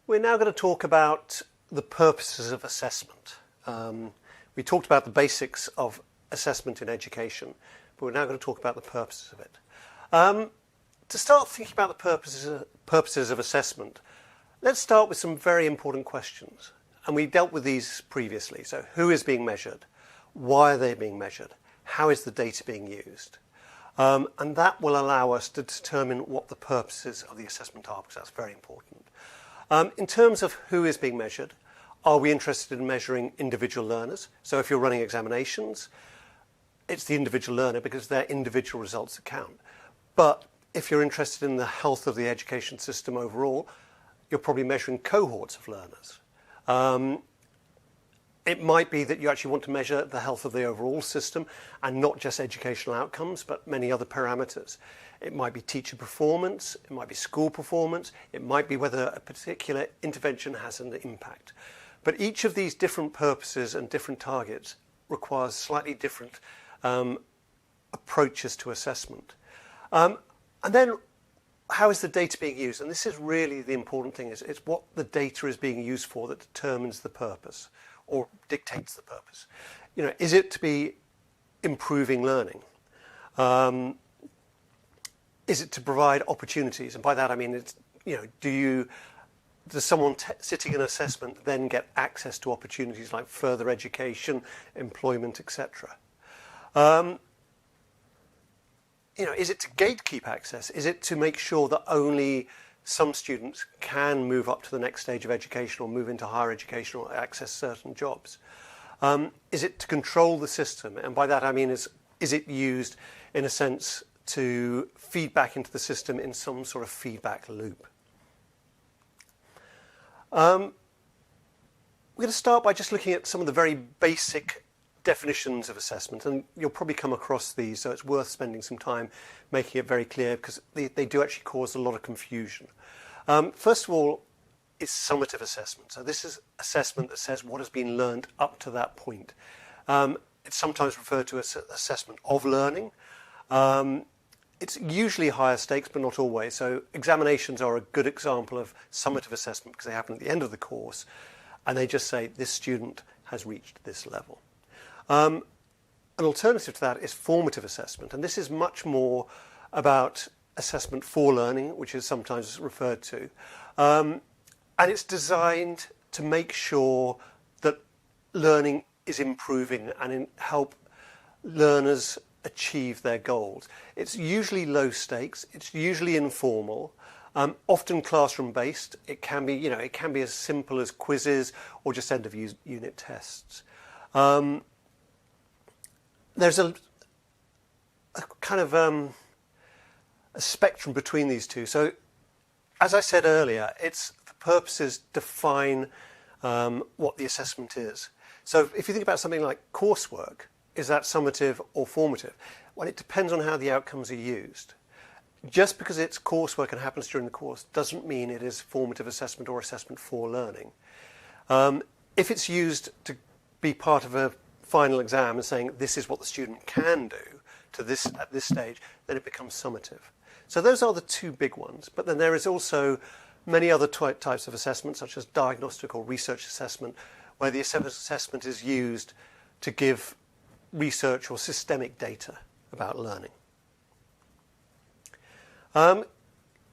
We're now going to talk about the purposes of assessment. We talked about the basics of assessment in education, but we're now going to talk about the purposes of it. To start thinking about the purposes of assessment, let's start with some very important questions. And we dealt with these previously. So who is being measured? Why are they being measured? How is the data being used? And that will allow us to determine what the purposes of the assessment are, because that's very important. In terms of who is being measured, are we interested in measuring individual learners? So if you're running examinations, it's the individual learner because their individual results that count. But if you're interested in the health of the education system overall, you're probably measuring cohorts of learners. It might be that you actually want to measure the health of the overall system and not just educational outcomes, but many other parameters. It might be teacher performance, it might be school performance, it might be whether a particular intervention has an impact. But each of these different purposes and different targets requires slightly different approaches to assessment. And then how is the data being used? And this is really the important thing, it's what the data is being used for that determines the purpose or dictates the purpose. You know, is it to be improving learning? Is it to provide opportunities? And by that I mean, it's, you know, does someone sitting in assessment then get access to opportunities like further education, employment, etc.? You know, is it to gatekeep access? Is it to make sure that only some students can move up to the next stage of education or move into higher education or access certain jobs? Is it to control the system? And by that I mean, is it used in a sense to feed back into the system in some sort of feedback loop? We're going to start by just looking at some of the very basic definitions of assessment, and you'll probably come across these, so it's worth spending some time making it very clear because they do actually cause a lot of confusion. First of all, it's summative assessment. So this is assessment that says what has been learned up to that point. It's sometimes referred to as assessment of learning. It's usually higher stakes, but not always. So examinations are a good example of summative assessment because they happen at the end of the course, and they just say this student has reached this level. An alternative to that is formative assessment, and this is much more about assessment for learning, which is sometimes referred to. And it's designed to make sure that learning is improving and help learners achieve their goals. It's usually low stakes, it's usually informal, often classroom based. It can be, you know, it can be as simple as quizzes or just end of unit tests. There's a kind of a spectrum between these two. So as I said earlier, it's the purposes define what the assessment is. So if you think about something like coursework, is that summative or formative? Well, it depends on how the outcomes are used. Just because it's coursework and happens during the course doesn't mean it is formative assessment or assessment for learning. If it's used to be part of a final exam and saying this is what the student can do at this stage, then it becomes summative. So those are the two big ones. But then there is also many other types of assessment, such as diagnostic or research assessment, where the assessment is used to give research or systemic data about learning.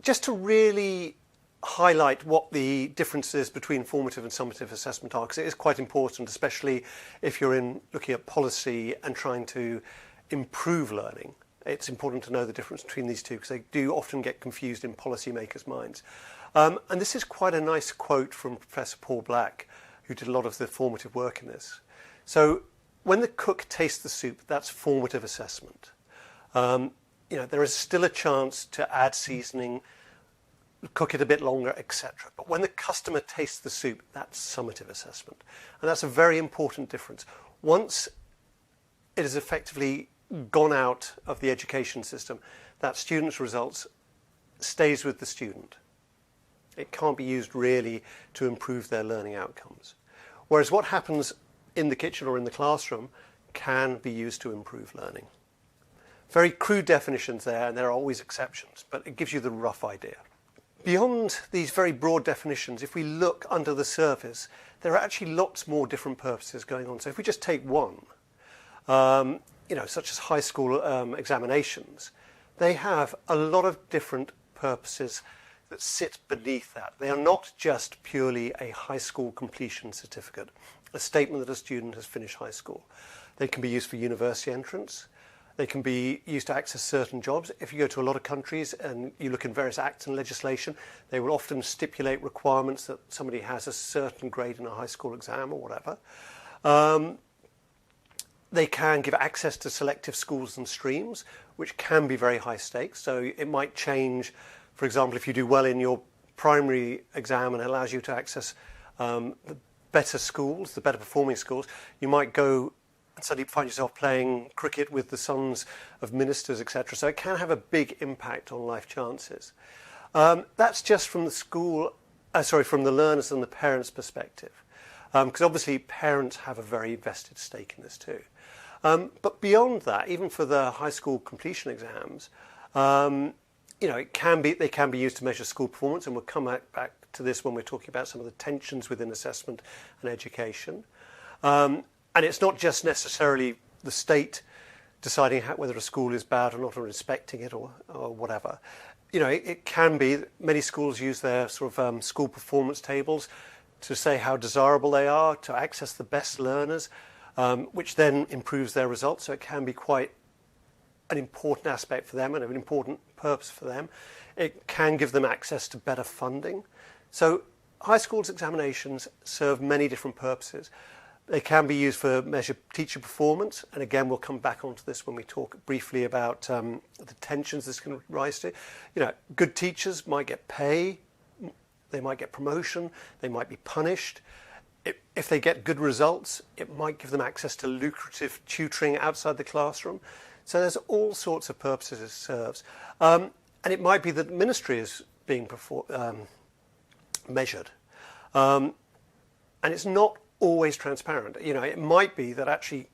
Just to really highlight what the differences between formative and summative assessment are, because it is quite important, especially if you're looking at policy and trying to improve learning. It's important to know the difference between these two because they do often get confused in policymakers' minds. And this is quite a nice quote from Professor Paul Black, who did a lot of the formative work in this. So when the cook tastes the soup, that's formative assessment. You know, there is still a chance to add seasoning, cook it a bit longer, etc. But when the customer tastes the soup, that's summative assessment. And that's a very important difference. Once it has effectively gone out of the education system, that student's results stays with the student. It can't be used really to improve their learning outcomes. Whereas what happens in the kitchen or in the classroom can be used to improve learning. Very crude definitions there, and there are always exceptions, but it gives you the rough idea. beyond these very broad definitions, if we look under the surface, there are actually lots more different purposes going on. So if we just take one, such as high school examinations, they have a lot of different purposes that sit beneath that. They are not just purely a high school completion certificate, a statement that a student has finished high school. They can be used for university entrance. They can be used to access certain jobs. If you go to a lot of countries and you look in various acts and legislation, they will often stipulate requirements that somebody has a certain grade in a high school exam or whatever. They can give access to selective schools and streams, which can be very high stakes. So it might change, for example, if you do well in your primary exam and it allows you to access the better schools, the better performing schools, you might go and suddenly find yourself playing cricket with the sons of ministers, etc. So it can have a big impact on life chances. That's just from from the learners and the parents' perspective. Because obviously parents have a very vested stake in this too. But beyond that, even for the high school completion exams, they can be used to measure school performance, and we'll come back to this when we're talking about some of the tensions within assessment and education. And it's not just necessarily the state deciding whether a school is bad or not, or inspecting it or whatever. It can be that many schools use their sort of school performance tables to say how desirable they are, to access the best learners, which then improves their results. So it can be quite an important aspect for them and an important purpose for them. It can give them access to better funding. So high schools examinations serve many different purposes. They can be used for measure teacher performance, and again we'll come back onto this when we talk briefly about the tensions this can rise to. Good teachers might get pay, they might get promotion, they might be punished. If they get good results, it might give them access to lucrative tutoring outside the classroom. So there's all sorts of purposes it serves. And it might be that ministry is being measured. And it's not always transparent. It might be that actually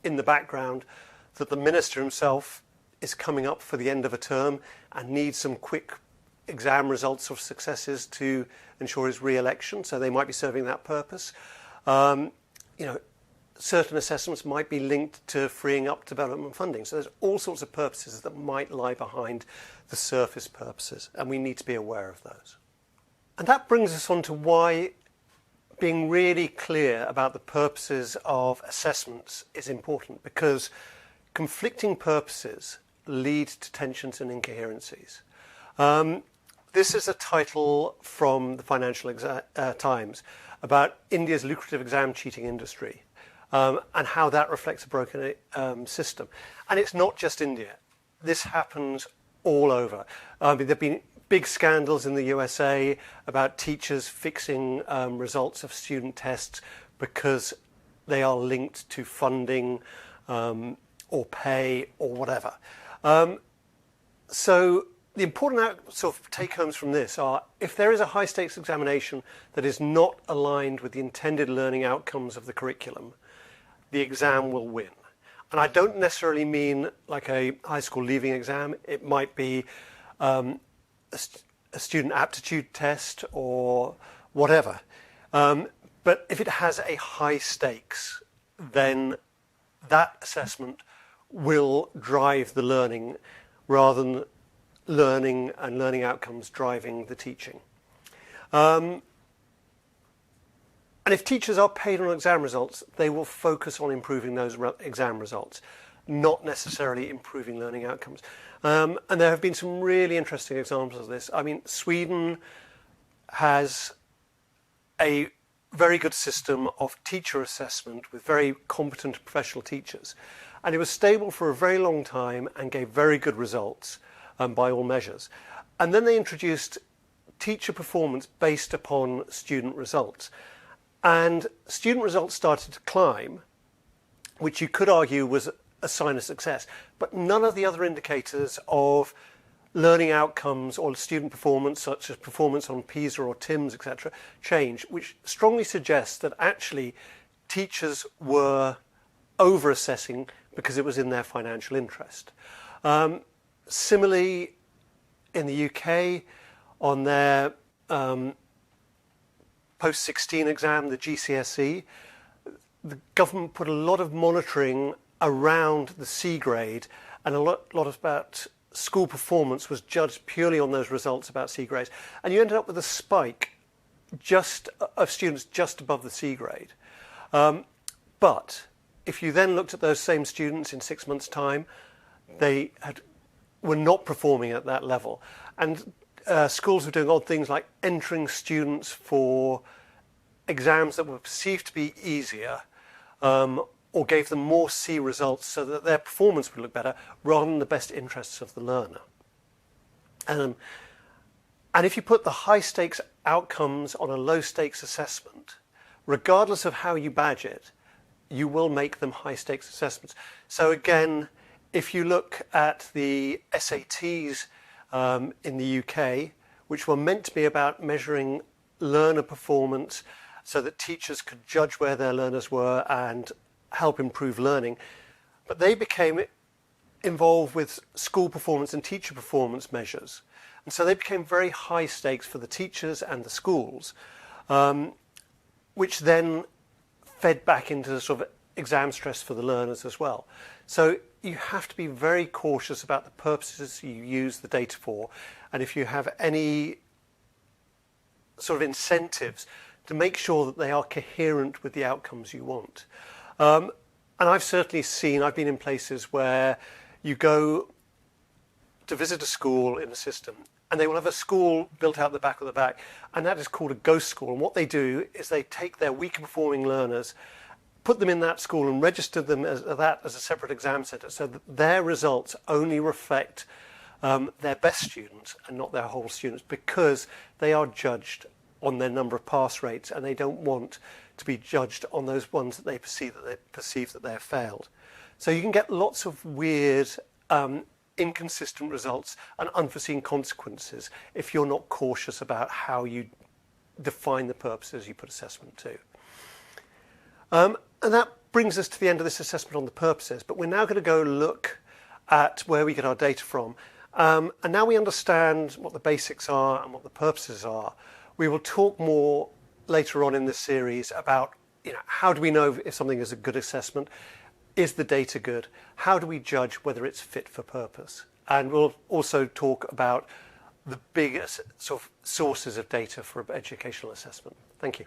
in the background that the minister himself is coming up for the end of a term and needs some quick exam results or successes to ensure his re-election, so they might be serving that purpose. Certain assessments might be linked to freeing up development funding. So there's all sorts of purposes that might lie behind the surface purposes, and we need to be aware of those. And that brings us on to why being really clear about the purposes of assessments is important, because conflicting purposes lead to tensions and incoherencies. This is a title from the Financial Times about India's lucrative exam cheating industry and how that reflects a broken system. And it's not just India. This happens all over. There have been big scandals in the USA about teachers fixing results of student tests because they are linked to funding or pay or whatever. So the important sort of take-homes from this are, if there is a high-stakes examination that is not aligned with the intended learning outcomes of the curriculum, the exam will win. And I don't necessarily mean like a high school leaving exam. It might be a student aptitude test or whatever. But if it has a high stakes, then that assessment will drive the learning rather than learning and learning outcomes driving the teaching. And if teachers are paid on exam results, they will focus on improving those exam results, not necessarily improving learning outcomes. And there have been some really interesting examples of this. I mean, Sweden has a very good system of teacher assessment with very competent professional teachers. And it was stable for a very long time and gave very good results by all measures. And then they introduced teacher performance based upon student results. And student results started to climb, which you could argue was a sign of success. But none of the other indicators of learning outcomes or student performance, such as performance on PISA or TIMSS, etc., changed, which strongly suggests that actually teachers were over-assessing because it was in their financial interest. Similarly, in the UK, on their post-16 exam, the GCSE, the government put a lot of monitoring around the C grade, and a lot about school performance was judged purely on those results about C grades. And you ended up with a spike of students just above the C grade. But if you then looked at those same students in 6 months' time, they were not performing at that level. And schools were doing odd things like entering students for exams that were perceived to be easier, or gave them more C results so that their performance would look better, rather than the best interests of the learner. And if you put the high stakes outcomes on a low stakes assessment, regardless of how you badge it, you will make them high stakes assessments. So again, if you look at the SATs in the UK, which were meant to be about measuring learner performance so that teachers could judge where their learners were and help improve learning, but they became involved with school performance and teacher performance measures. And so they became very high stakes for the teachers and the schools, which then fed back into the sort of exam stress for the learners as well. So you have to be very cautious about the purposes you use the data for, and if you have any sort of incentives to make sure that they are coherent with the outcomes you want. And I've certainly seen, I've been in places where you go to visit a school in a system and they will have a school built out the back of the back, and that is called a ghost school. And what they do is they take their weaker performing learners, put them in that school and register them as a separate exam centre, so that their results only reflect their best students and not their whole students, because they are judged on their number of pass rates, and they don't want to be judged on those ones that they perceive that they have failed. So you can get lots of weird, inconsistent results and unforeseen consequences if you're not cautious about how you define the purposes you put assessment to. And that brings us to the end of this assessment on the purposes, but we're now going to go look at where we get our data from. And now we understand what the basics are and what the purposes are. We will talk more later on in this series about, how do we know if something is a good assessment? Is the data good? How do we judge whether it's fit for purpose? And we'll also talk about the biggest sort of sources of data for educational assessment. Thank you.